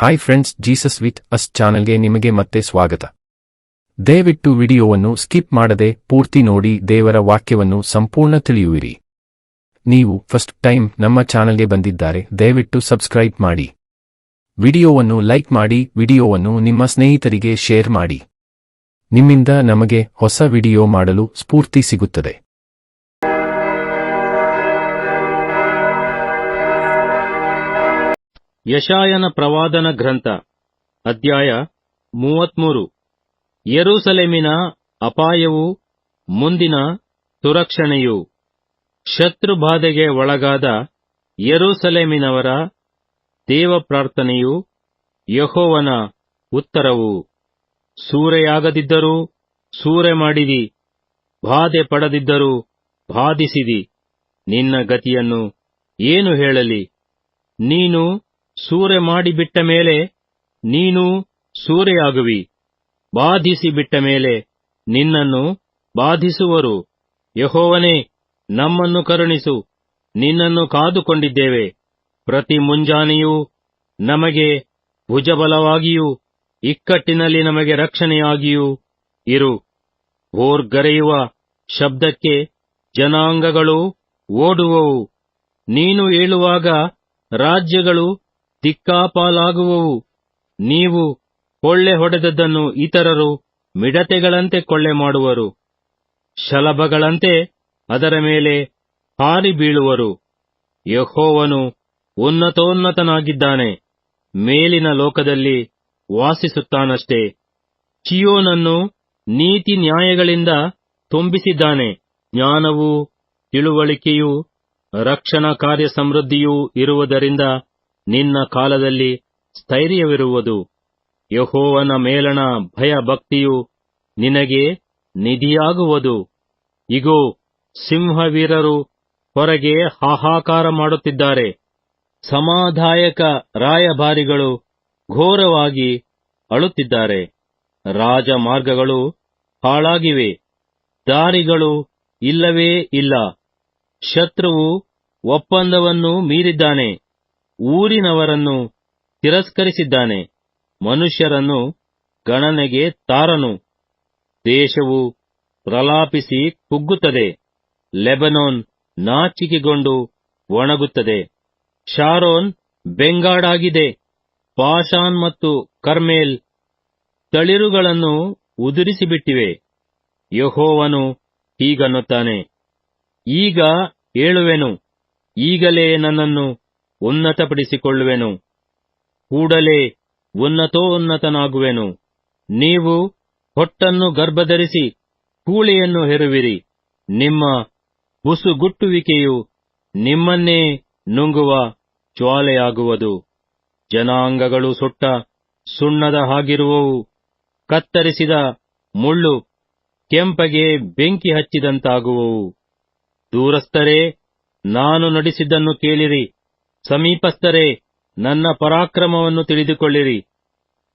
Hi friends, Jesus with us ಚಾನೆಲ್ಗೆ ನಿಮಗೆ ಮತ್ತೆ ಸ್ವಾಗತ. ದಯವಿಟ್ಟು ವಿಡಿಯೋವನ್ನು ಸ್ಕಿಪ್ ಮಾಡದೆ ಪೂರ್ತಿ ನೋಡಿ ದೇವರ ವಾಕ್ಯವನ್ನು ಸಂಪೂರ್ಣ ತಿಳಿಯುವಿರಿ. ನೀವು ಫಸ್ಟ್ ಟೈಮ್ ನಮ್ಮ ಚಾನೆಲ್ಗೆ ಬಂದಿದ್ದಾರೆ, ದಯವಿಟ್ಟು ಸಬ್ಸ್ಕ್ರೈಬ್ ಮಾಡಿ. ವಿಡಿಯೋವನ್ನು ಲೈಕ್ ಮಾಡಿ, ವಿಡಿಯೋವನ್ನು ನಿಮ್ಮ ಸ್ನೇಹಿತರಿಗೆ ಶೇರ್ ಮಾಡಿ. ನಿಮ್ಮಿಂದ ನಮಗೆ ಹೊಸ ವಿಡಿಯೋ ಮಾಡಲು ಸ್ಫೂರ್ತಿ ಸಿಗುತ್ತದೆ. ಯೆಶಾಯನ ಪ್ರವಾದನ ಗ್ರಂಥ ಅಧ್ಯಾಯ 33. ಯೆರೂಸಲೇಮಿನ ಅಪಾಯವು, ಮುಂದಿನ ಸುರಕ್ಷಣೆಯು. ಶತ್ರುಬಾಧೆಗೆ ಒಳಗಾದ ಯೆರೂಸಲೇಮಿನವರ ದೇವಪ್ರಾರ್ಥನೆಯು, ಯೆಹೋವನ ಉತ್ತರವು. ಸೂರೆಯಾಗದಿದ್ದರೂ ಸೂರೆ ಮಾಡಿದಿ, ಬಾಧೆ ಪಡದಿದ್ದರೂ ಬಾಧಿಸಿದಿ. ನಿನ್ನ ಗತಿಯನ್ನು ಏನು ಹೇಳಲಿ? ನೀನು ಸೂರೆ ಮಾಡಿಬಿಟ್ಟ ಮೇಲೆ ನೀನೂ ಸೂರೆಯಾಗುವಿ. ಬಾಧಿಸಿಬಿಟ್ಟ ಮೇಲೆ ನಿನ್ನನ್ನು ಬಾಧಿಸುವರು. ಯೆಹೋವನೇ, ನಮ್ಮನ್ನು ಕರುಣಿಸು, ನಿನ್ನನ್ನು ಕಾದುಕೊಂಡಿದ್ದೇವೆ. ಪ್ರತಿ ಮುಂಜಾನೆಯೂ ನಮಗೆ ಭುಜಬಲವಾಗಿಯೂ ಇಕ್ಕಟ್ಟಿನಲ್ಲಿ ನಮಗೆ ರಕ್ಷಣೆಯಾಗಿಯೂ ಇರು. ಭೋರ್ಗರೆಯುವ ಶಬ್ದಕ್ಕೆ ಜನಾಂಗಗಳು ಓಡುವವು. ನೀನು ಏಳುವಾಗ ರಾಜ್ಯಗಳು ದಿಕ್ಕಾಪಾಲಾಗುವವು. ನೀವು ಕೊಳ್ಳೆ ಹೊಡೆದದ್ದನ್ನು ಇತರರು ಮಿಡತೆಗಳಂತೆ ಕೊಳ್ಳೆ ಮಾಡುವರು. ಶಲಭಗಳಂತೆ ಅದರ ಮೇಲೆ ಹಾರಿ ಬೀಳುವರು. ಯೆಹೋವನು ಉನ್ನತೋನ್ನತನಾಗಿದ್ದಾನೆ, ಮೇಲಿನ ಲೋಕದಲ್ಲಿ ವಾಸಿಸುತ್ತಾನಷ್ಟೇ. ಚೀಯೋನನ್ನು ನೀತಿ ನ್ಯಾಯಗಳಿಂದ ತುಂಬಿಸಿದ್ದಾನೆ. ಜ್ಞಾನವೂ ತಿಳುವಳಿಕೆಯೂ ರಕ್ಷಣಾ ಕಾರ್ಯ ಸಮೃದ್ಧಿಯೂ ಇರುವುದರಿಂದ ನಿನ್ನ ಕಾಲದಲ್ಲಿ ಸ್ಥೈರ್ಯವಿರುವುದು. ಯೆಹೋವನ ಮೇಲಣ ಭಯಭಕ್ತಿಯು ನಿನಗೆ ನಿಧಿಯಾಗುವುದು. ಇಗೋ, ಸಿಂಹವೀರರು ಹೊರಗೆ ಹಾಹಾಕಾರ ಮಾಡುತ್ತಿದ್ದಾರೆ. ಸಮಾಧಾಯಕ ರಾಯಭಾರಿಗಳು ಘೋರವಾಗಿ ಅಳುತ್ತಿದ್ದಾರೆ. ರಾಜಮಾರ್ಗಗಳು ಹಾಳಾಗಿವೆ, ದಾರಿಗಳು ಇಲ್ಲವೇ ಇಲ್ಲ. ಶತ್ರುವು ಒಪ್ಪಂದವನ್ನು ಮೀರಿದ್ದಾನೆ, ಊರಿನವರನ್ನು ತಿರಸ್ಕರಿಸಿದ್ದಾನೆ. ಮನುಷ್ಯರನ್ನು ಗಣನೆಗೆ ತಾರನು. ದೇಶವು ಪ್ರಲಾಪಿಸಿ ಕುಗ್ಗುತ್ತದೆ. ಲೆಬನೋನ್ ನಾಚಿಕೆಗೊಂಡು ಒಣಗುತ್ತದೆ. ಶಾರೋನ್ ಬೆಂಗಾಡಾಗಿದೆ. ಬಾಷಾನ್ ಮತ್ತು ಕರ್ಮೇಲ್ ತಳಿರುಗಳನ್ನು ಉದುರಿಸಿಬಿಟ್ಟಿವೆ. ಯೆಹೋವನು ಹೀಗನ್ನುತ್ತಾನೆ, ಈಗ ಏಳುವೆನು, ಈಗಲೇ ನನ್ನನ್ನು ಉನ್ನತಪಡಿಸಿಕೊಳ್ಳುವೆನು, ಕೂಡಲೇ ಉನ್ನತೋನ್ನತನಾಗುವೆನು. ನೀವು ಹೊಟ್ಟನ್ನು ಗರ್ಭಧರಿಸಿ ಕೂಳೆಯನ್ನು ಹೆರುವಿರಿ. ನಿಮ್ಮ ಬುಸುಗುಟ್ಟುವಿಕೆಯು ನಿಮ್ಮನ್ನೇ ನುಂಗುವ ಜ್ವಾಲೆಯಾಗುವುದು. ಜನಾಂಗಗಳು ಸುಟ್ಟ ಸುಣ್ಣದ ಹಾಗಿರುವವು. ಕತ್ತರಿಸಿದ ಮುಳ್ಳು ಕೆಂಪಗೆ ಬೆಂಕಿ ಹಚ್ಚಿದಂತಾಗುವವು. ದೂರಸ್ಥರೇ, ನಾನು ನಡೆಸಿದ್ದನ್ನು ಕೇಳಿರಿ. ಸಮೀಪಸ್ಥರೇ, ನನ್ನ ಪರಾಕ್ರಮವನ್ನು ತಿಳಿದುಕೊಳ್ಳಿರಿ.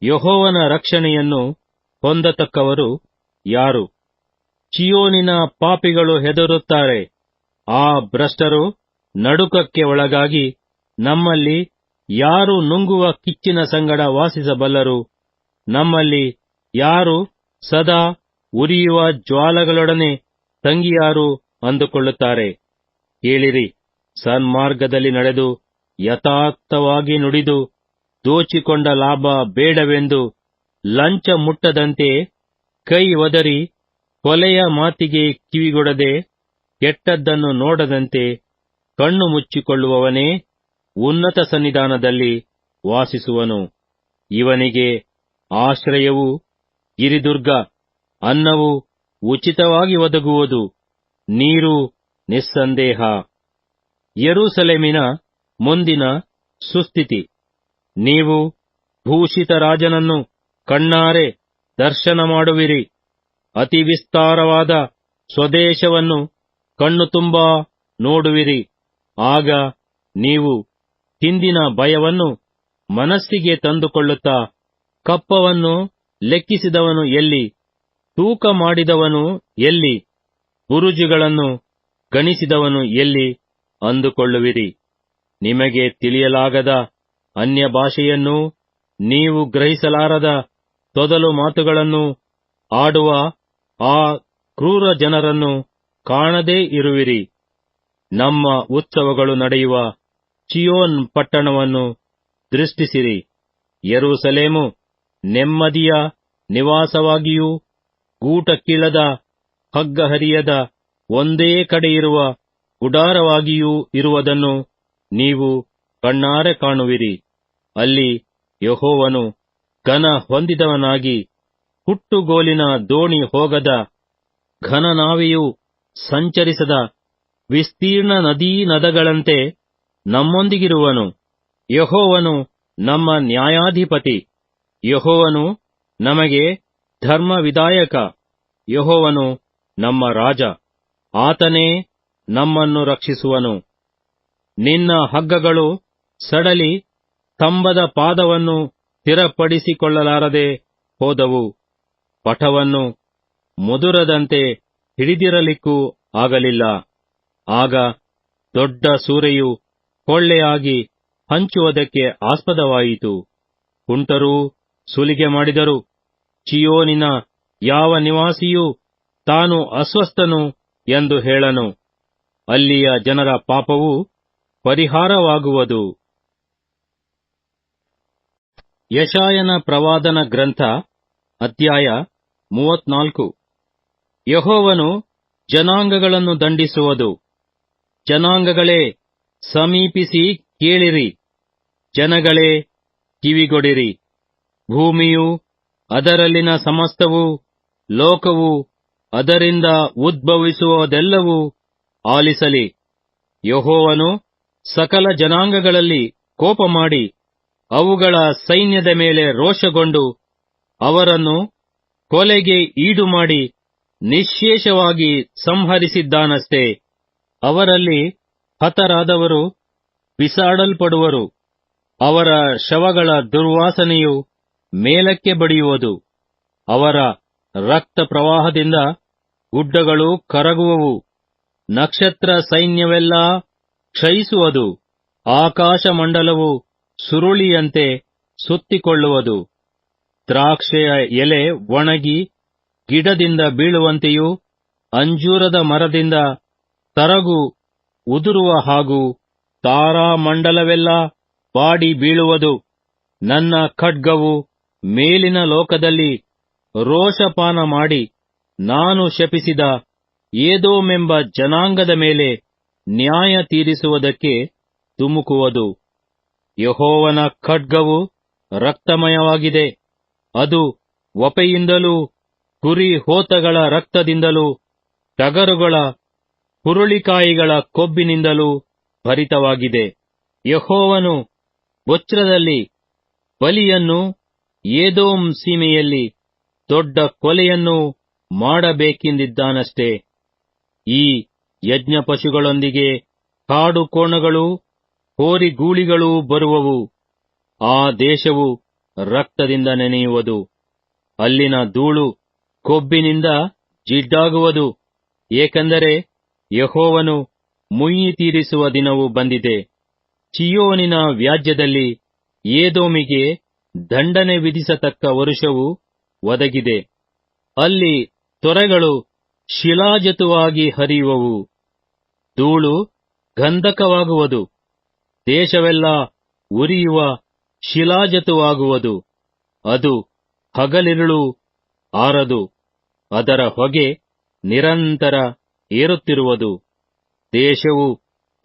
ಯೆಹೋವನ ರಕ್ಷಣೆಯನ್ನು ಹೊಂದತಕ್ಕವರು ಯಾರು? ಚೀಯೋನಿನ ಪಾಪಿಗಳು ಹೆದರುತ್ತಾರೆ. ಆ ಭ್ರಷ್ಟರು ನಡುಕಕ್ಕೆ ಒಳಗಾಗಿ, ನಮ್ಮಲ್ಲಿ ಯಾರು ನುಂಗುವ ಕಿಚ್ಚಿನ ಸಂಗಡ ವಾಸಿಸಬಲ್ಲರು? ನಮ್ಮಲ್ಲಿ ಯಾರು ಸದಾ ಉರಿಯುವ ಜ್ವಾಲಗಳೊಡನೆ ತಂಗಿಯಾರು ಅಂದುಕೊಳ್ಳುತ್ತಾರೆ. ಕೇಳಿರಿ, ಸನ್ಮಾರ್ಗದಲ್ಲಿ ನಡೆದು ಯಥಾರ್ಥವಾಗಿ ನುಡಿದು ದೋಚಿಕೊಂಡ ಲಾಭ ಬೇಡವೆಂದು ಲಂಚ ಮುಟ್ಟದಂತೆ ಕೈ ಒದರಿ ಕೊಲೆಯ ಮಾತಿಗೆ ಕಿವಿಗೊಡದೆ ಕೆಟ್ಟದ್ದನ್ನು ನೋಡದಂತೆ ಕಣ್ಣು ಮುಚ್ಚಿಕೊಳ್ಳುವವನೇ ಉನ್ನತ ಸನ್ನಿಧಾನದಲ್ಲಿ ವಾಸಿಸುವನು. ಇವನಿಗೆ ಆಶ್ರಯವೂ ಗಿರಿದುರ್ಗ, ಅನ್ನವು ಉಚಿತವಾಗಿ ಒದಗುವುದು, ನೀರು ನಿಸ್ಸಂದೇಹ. ಯೆರೂಸಲೇಮಿನ ಮುಂದಿನ ಸುಸ್ಥಿತಿ. ನೀವು ಭೂಷಿತ ರಾಜನನ್ನು ಕಣ್ಣಾರೆ ದರ್ಶನ ಮಾಡುವಿರಿ. ಅತಿ ವಿಸ್ತಾರವಾದ ಸ್ವದೇಶವನ್ನು ಕಣ್ಣು ತುಂಬಾ ನೋಡುವಿರಿ. ಆಗ ನೀವು ಹಿಂದಿನ ಭಯವನ್ನು ಮನಸ್ಸಿಗೆ ತಂದುಕೊಳ್ಳುತ್ತಾ, ಕಪ್ಪವನ್ನು ಲೆಕ್ಕಿಸಿದವನು ಎಲ್ಲಿ? ತೂಕ ಮಾಡಿದವನು ಎಲ್ಲಿ? ಬುರುಜುಗಳನ್ನು ಗಣಿಸಿದವನು ಎಲ್ಲಿ ಅಂದುಕೊಳ್ಳುವಿರಿ. ನಿಮಗೆ ತಿಳಿಯಲಾಗದ ಅನ್ಯ ಭಾಷೆಯನ್ನೂ ನೀವು ಗ್ರಹಿಸಲಾರದ ತೊದಲು ಮಾತುಗಳನ್ನು ಆಡುವ ಆ ಕ್ರೂರ ಜನರನ್ನು ಕಾಣದೇ ಇರುವಿರಿ. ನಮ್ಮ ಉತ್ಸವಗಳು ನಡೆಯುವ ಚಿಯೋನ್ ಪಟ್ಟಣವನ್ನು ದೃಷ್ಟಿಸಿರಿ. ಯೆರೂಸಲೇಮು ನೆಮ್ಮದಿಯ ನಿವಾಸವಾಗಿಯೂ ಗೂಟಕ್ಕಿಳದ ಹಗ್ಗಹರಿಯದ ಒಂದೇ ಕಡೆಯಿರುವ ಗುಡಾರವಾಗಿಯೂ ಇರುವುದನ್ನು ನೀವು ಕಣ್ಣಾರೆ ಕಾಣುವಿರಿ. ಅಲ್ಲಿ ಯೆಹೋವನು ಘನ ಹೊಂದಿದವನಾಗಿ ಹುಟ್ಟುಗೋಲಿನ ದೋಣಿ ಹೋಗದ ಘನನಾವೆಯು ಸಂಚರಿಸದ ವಿಸ್ತೀರ್ಣ ನದೀ ನದಗಳಂತೆ ನಮ್ಮೊಂದಿಗಿರುವನು. ಯೆಹೋವನು ನಮ್ಮ ನ್ಯಾಯಾಧಿಪತಿ. ಯೆಹೋವನು ನಮಗೆ ಧರ್ಮವಿಧಾಯಕ. ಯೆಹೋವನು ನಮ್ಮ ರಾಜ. ಆತನೇ ನಮ್ಮನ್ನು ರಕ್ಷಿಸುವನು. ನಿನ್ನ ಹಗ್ಗಗಳು ಸಡಲಿ ಸ್ತಂಭದ ಪಾದವನ್ನು ಸ್ಥಿರಪಡಿಸಿಕೊಳ್ಳಲಾರದೆ ಹೋದವು. ಪಟವನ್ನು ಮುದುರದಂತೆ ಹಿಡಿದಿರಲಿಕ್ಕೂ ಆಗಲಿಲ್ಲ. ಆಗ ದೊಡ್ಡ ಸೂರೆಯು ಕೊಳ್ಳೆಯಾಗಿ ಹಂಚುವುದಕ್ಕೆ ಆಸ್ಪದವಾಯಿತು. ಕುಂಟರೂ ಸುಲಿಗೆ ಮಾಡಿದರು. ಚಿಯೋನಿನ ಯಾವ ನಿವಾಸಿಯೂ ತಾನು ಅಸ್ವಸ್ಥನು ಎಂದು ಹೇಳನು. ಅಲ್ಲಿಯ ಜನರ ಪಾಪವು ಪರಿಹಾರವಾಗುವುದು. ಯೆಶಾಯನ ಪ್ರವಾದನ ಗ್ರಂಥ ಅಧ್ಯಾಯ 34. ಯೆಹೋವನು ಜನಾಂಗಗಳನ್ನು ದಂಡಿಸುವುದು. ಜನಾಂಗಗಳೇ, ಸಮೀಪಿಸಿ ಕೇಳಿರಿ. ಜನಗಳೇ, ಕಿವಿಗೊಡಿರಿ. ಭೂಮಿಯು ಅದರಲ್ಲಿನ ಸಮಸ್ತವೂ, ಲೋಕವು ಅದರಿಂದ ಉದ್ಭವಿಸುವುದೆಲ್ಲವೂ ಆಲಿಸಲಿ. ಯೆಹೋವನು ಸಕಲ ಜನಾಂಗಗಳಲ್ಲಿ ಕೋಪಮಾಡಿ ಅವುಗಳ ಸೈನ್ಯದ ಮೇಲೆ ರೋಷಗೊಂಡು ಅವರನ್ನು ಕೊಲೆಗೆ ಈಡುಮಾಡಿ ನಿಶ್ಶೇಷವಾಗಿ ಸಂಹರಿಸಿದ್ದಾನಷ್ಟೇ. ಅವರಲ್ಲಿ ಹತರಾದವರು ಬಿಸಾಡಲ್ಪಡುವರು. ಅವರ ಶವಗಳ ದುರ್ವಾಸನೆಯು ಮೇಲಕ್ಕೆ ಬಡಿಯುವುದು. ಅವರ ರಕ್ತ ಪ್ರವಾಹದಿಂದ ಗುಡ್ಡಗಳು ಕರಗುವವು. ನಕ್ಷತ್ರ ಸೈನ್ಯವೆಲ್ಲ ಕ್ಷಯಿಸುವುದು. ಆಕಾಶಮಂಡಲವು ಸುರುಳಿಯಂತೆ ಸುತ್ತಿಕೊಳ್ಳುವುದು. ದ್ರಾಕ್ಷೆಯ ಎಲೆ ಒಣಗಿ ಗಿಡದಿಂದ ಬೀಳುವಂತೆಯೂ, ಅಂಜೂರದ ಮರದಿಂದ ತರಗು ಉದುರುವ ಹಾಗೂ ತಾರಾಮಂಡಲವೆಲ್ಲ ಬಾಡಿ ಬೀಳುವುದು. ನನ್ನ ಖಡ್ಗವು ಮೇಲಿನ ಲೋಕದಲ್ಲಿ ರೋಷಪಾನ ಮಾಡಿ ನಾನು ಶಪಿಸಿದ ಏದೋಮೆಂಬ ಜನಾಂಗದ ಮೇಲೆ ನ್ಯಾಯ ತೀರಿಸುವುದಕ್ಕೆ ಧುಮುಕುವುದು. ಯೆಹೋವನ ಖಡ್ಗವು ರಕ್ತಮಯವಾಗಿದೆ. ಅದು ವಪೆಯಿಂದಲೂ ಕುರಿ ಹೋತಗಳ ರಕ್ತದಿಂದಲೂ ಟಗರುಗಳ ಹುರುಳಿಕಾಯಿಗಳ ಕೊಬ್ಬಿನಿಂದಲೂ ಭರಿತವಾಗಿದೆ. ಯೆಹೋವನು ಬೊಚ್ರದಲ್ಲಿ ಬಲಿಯನ್ನು, ಏದೋಮ್ ಸೀಮೆಯಲ್ಲಿ ದೊಡ್ಡ ಕೊಲೆಯನ್ನು ಮಾಡಬೇಕೆಂದಿದ್ದಾನಷ್ಟೇ. ಈ ಯಜ್ಞಪಶುಗಳೊಂದಿಗೆ ಕಾಡು ಕೋಣಗಳೂ ಹೋರಿಗೂಳಿಗಳೂ ಬರುವವು. ಆ ದೇಶವು ರಕ್ತದಿಂದ ನೆನೆಯುವುದು. ಅಲ್ಲಿನ ಧೂಳು ಕೊಬ್ಬಿನಿಂದ ಜಿಡ್ಡಾಗುವುದು. ಏಕೆಂದರೆ ಯೆಹೋವನು ಮುಯ್ಯಿ ತೀರಿಸುವ ದಿನವು ಬಂದಿದೆ. ಚಿಯೋನಿನ ವ್ಯಾಜ್ಯದಲ್ಲಿ ಏದೋಮಿಗೆ ದಂಡನೆ ವಿಧಿಸತಕ್ಕ ವರುಷವು ಒದಗಿದೆ. ಅಲ್ಲಿ ತೊರೆಗಳು ಶಿಲಾಜತುವಾಗಿ ಹರಿಯುವವು. ಧೂಳು ಗಂಧಕವಾಗುವುದು. ದೇಶವೆಲ್ಲ ಉರಿಯುವ ಶಿಲಾಜತುವಾಗುವುದು. ಅದು ಹಗಲಿರುಳು ಆರದು. ಅದರ ಹೊಗೆ ನಿರಂತರ ಏರುತ್ತಿರುವುದು. ದೇಶವು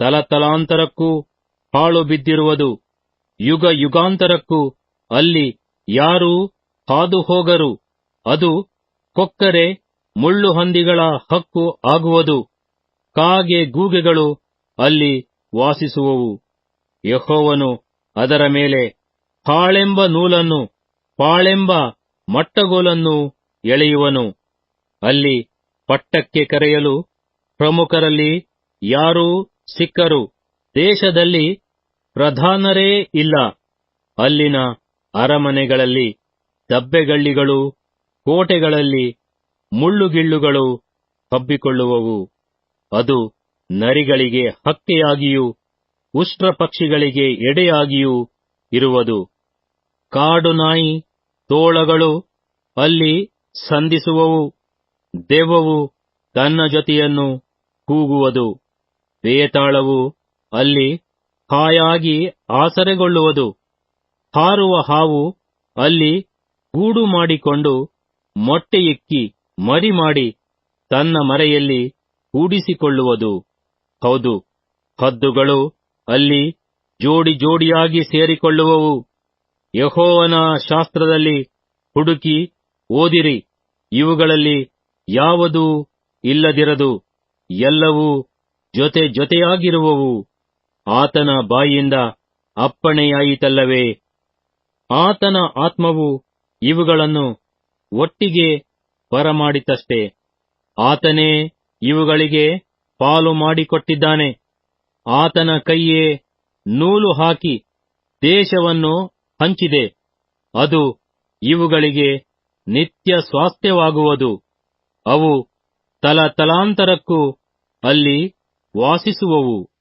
ತಲತಲಾಂತರಕ್ಕೂ ಹಾಳು ಬಿದ್ದಿರುವುದು. ಯುಗ ಯುಗಾಂತರಕ್ಕೂ ಅಲ್ಲಿ ಯಾರೂ ಹಾದು ಹೋಗರು. ಅದು ಕೊಕ್ಕರೆ ಮುಳ್ಳುಹಂದಿಗಳ ಹಕ್ಕು ಆಗುವುದು. ಕಾಗೆ ಗೂಗೆಗಳು ಅಲ್ಲಿ ವಾಸಿಸುವವು. ಯೆಹೋವನು ಅದರ ಮೇಲೆ ಪಾಳೆಂಬ ನೂಲನ್ನು, ಪಾಳೆಂಬ ಮಟ್ಟಗೋಲನ್ನು ಎಳೆಯುವನು. ಅಲ್ಲಿ ಪಟ್ಟಕ್ಕೆ ಕರೆಯಲು ಪ್ರಮುಖರಲ್ಲಿ ಯಾರೂ ಸಿಕ್ಕರು. ದೇಶದಲ್ಲಿ ಪ್ರಧಾನರೇ ಇಲ್ಲ. ಅಲ್ಲಿನ ಅರಮನೆಗಳಲ್ಲಿ ದಬ್ಬೆಗಳ್ಳಿಗಳು, ಕೋಟೆಗಳಲ್ಲಿ ಮುಳ್ಳುಗಿಳ್ಳುಗಳು ಹಬ್ಬಿಕೊಳ್ಳುವವು. ಅದು ನರಿಗಳಿಗೆ ಹಕ್ಕೆಯಾಗಿಯೂ ಉಷ್ಟ್ರಪಕ್ಷಿಗಳಿಗೆ ಎಡೆಯಾಗಿಯೂ ಇರುವುದು. ಕಾಡು ನಾಯಿ ತೋಳಗಳು ಅಲ್ಲಿ ಸಂಧಿಸುವವು. ದೆವ್ವವು ತನ್ನ ಜೊತೆಯನ್ನು ಕೂಗುವುದು. ಬೇತಾಳವು ಅಲ್ಲಿ ಹಾಯಾಗಿ ಆಸರೆಗೊಳ್ಳುವುದು. ಹಾರುವ ಹಾವು ಅಲ್ಲಿ ಗೂಡು ಮಾಡಿಕೊಂಡು ಮೊಟ್ಟೆಯಿಕ್ಕಿ ಮರಿ ಮಾಡಿ ತನ್ನ ಮರೆಯಲ್ಲಿ ಕೂಡಿಸಿಕೊಳ್ಳುವುದು. ಹೌದು, ಹದ್ದುಗಳು ಅಲ್ಲಿ ಜೋಡಿ ಜೋಡಿಯಾಗಿ ಸೇರಿಕೊಳ್ಳುವವು. ಯೆಹೋವನ ಶಾಸ್ತ್ರದಲ್ಲಿ ಹುಡುಕಿ ಓದಿರಿ, ಇವುಗಳಲ್ಲಿ ಯಾವುದೂ ಇಲ್ಲದಿರದು, ಎಲ್ಲವೂ ಜೊತೆ ಜೊತೆಯಾಗಿರುವವು. ಆತನ ಬಾಯಿಯಿಂದ ಅಪ್ಪಣೆಯಾಯಿತಲ್ಲವೇ? ಆತನ ಆತ್ಮವು ಇವುಗಳನ್ನು ಒಟ್ಟಿಗೆ ಬರಮಾಡಿತಷ್ಟೇ. ಆತನೇ ಇವುಗಳಿಗೆ ಪಾಲು ಮಾಡಿಕೊಟ್ಟಿದ್ದಾನೆ. ಆತನ ಕೈಯೇ ನೂಲು ಹಾಕಿ ದೇಶವನ್ನು ಹಂಚಿದೆ. ಅದು ಇವುಗಳಿಗೆ ನಿತ್ಯ ಸ್ವಾಸ್ಥ್ಯವಾಗುವುದು. ಅವು ತಲತಲಾಂತರಕ್ಕೂ ಅಲ್ಲಿ ವಾಸಿಸುವವು.